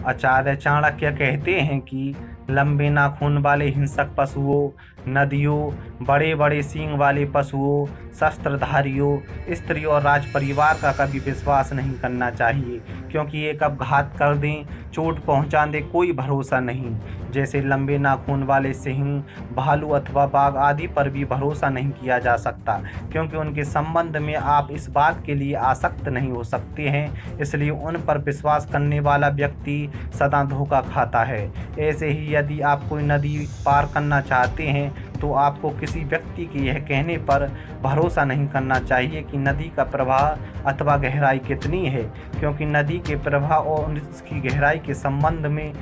आचार्य चाणक्य कहते हैं कि लंबे नाखून वाले हिंसक पशुओं, नदियों, बड़े बड़े सींग वाले पशुओं, शस्त्रधारियों, स्त्री और राज परिवार का कभी विश्वास नहीं करना चाहिए, क्योंकि ये कब घात कर दें, चोट पहुंचा दें, कोई भरोसा नहीं। जैसे लंबे नाखून वाले सिंह, भालू अथवा बाघ आदि पर भी भरोसा नहीं किया जा सकता, क्योंकि उनके संबंध में आप इस बात के लिए आसक्त नहीं हो सकते हैं, इसलिए उन पर विश्वास करने वाला व्यक्ति सदा धोखा खाता है। ऐसे ही यदि आप कोई नदी पार करना चाहते हैं तो आपको किसी व्यक्ति के यह कहने पर भरोसा नहीं करना चाहिए कि नदी का प्रवाह अथवा गहराई कितनी है, क्योंकि नदी के प्रवाह और उसकी गहराई के संबंध में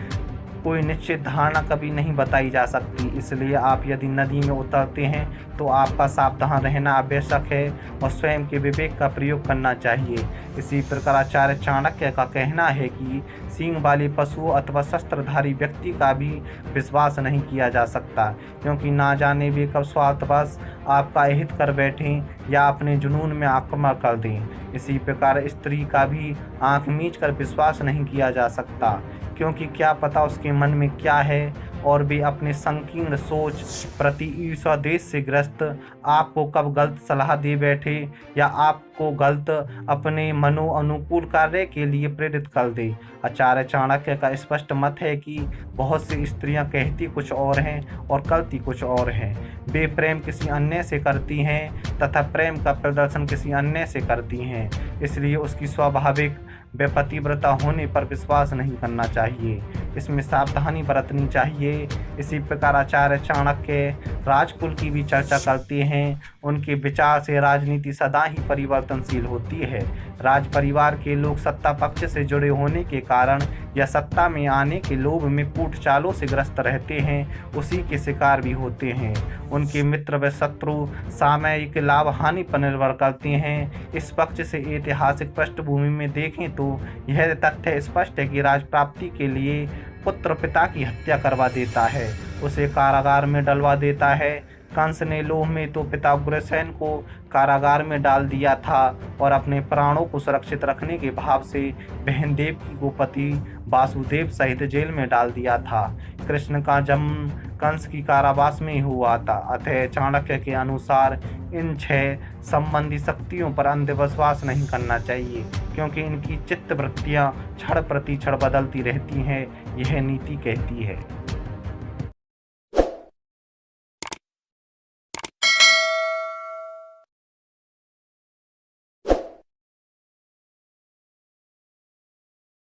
कोई निश्चित धारणा कभी नहीं बताई जा सकती। इसलिए आप यदि नदी में उतरते हैं तो आपका सावधान रहना आवश्यक है और स्वयं के विवेक का प्रयोग करना चाहिए। इसी प्रकार आचार्य चाणक्य का कहना है कि सींग वाले पशुओं अथवा शस्त्रधारी व्यक्ति का भी विश्वास नहीं किया जा सकता, क्योंकि ना जाने वे कब स्वार्थवश आपका अहित कर बैठें या अपने जुनून में आक्रमण कर दें। इसी प्रकार स्त्री का भी आंख मीच कर विश्वास नहीं किया जा सकता, क्योंकि क्या पता उसके मन में क्या है और वे अपने संकीर्ण सोच प्रति ईर्ष्या देश से ग्रस्त आपको कब गलत सलाह दे बैठे या आपको गलत अपने मनो अनुकूल कार्य के लिए प्रेरित कर दे। आचार्य चाणक्य का स्पष्ट मत है कि बहुत सी स्त्रियां कहती कुछ और हैं और करती कुछ और हैं। वे प्रेम किसी अन्य से करती हैं तथा प्रेम का प्रदर्शन किसी अन्य से करती हैं, इसलिए उसकी स्वाभाविक बेपतिव्रता होने पर विश्वास नहीं करना चाहिए, इसमें सावधानी बरतनी चाहिए। इसी प्रकार आचार्य चाणक्य राजकुल की भी चर्चा करते हैं। उनके विचार से राजनीति सदा ही परिवर्तनशील होती है। राज परिवार के लोग सत्ता पक्ष से जुड़े होने के कारण या सत्ता में आने के लोभ में कूट चालों से ग्रस्त रहते हैं, उसी के शिकार भी होते हैं। उनके मित्र व शत्रु सामयिक लाभ हानि पर निर्भर करते हैं। इस पक्ष से ऐतिहासिक पृष्ठभूमि में देखें तो यह तथ्य स्पष्ट है कि राज प्राप्ति के लिए पुत्र पिता की हत्या करवा देता है, उसे कारागार में डलवा देता है। कंस ने लोभ में तो पिता उग्रसेन को कारागार में डाल दिया था और अपने प्राणों को सुरक्षित रखने के भाव से बहन देवकी को पति वासुदेव सहित जेल में डाल दिया था। कृष्ण का जन्म कंस की कारावास में ही हुआ था। अतः चाणक्य के अनुसार इन 6 संबंधी शक्तियों पर अंधविश्वास नहीं करना चाहिए, क्योंकि इनकी चित्त वृत्तियां क्षण प्रति क्षण बदलती रहती हैं, यह नीति कहती है।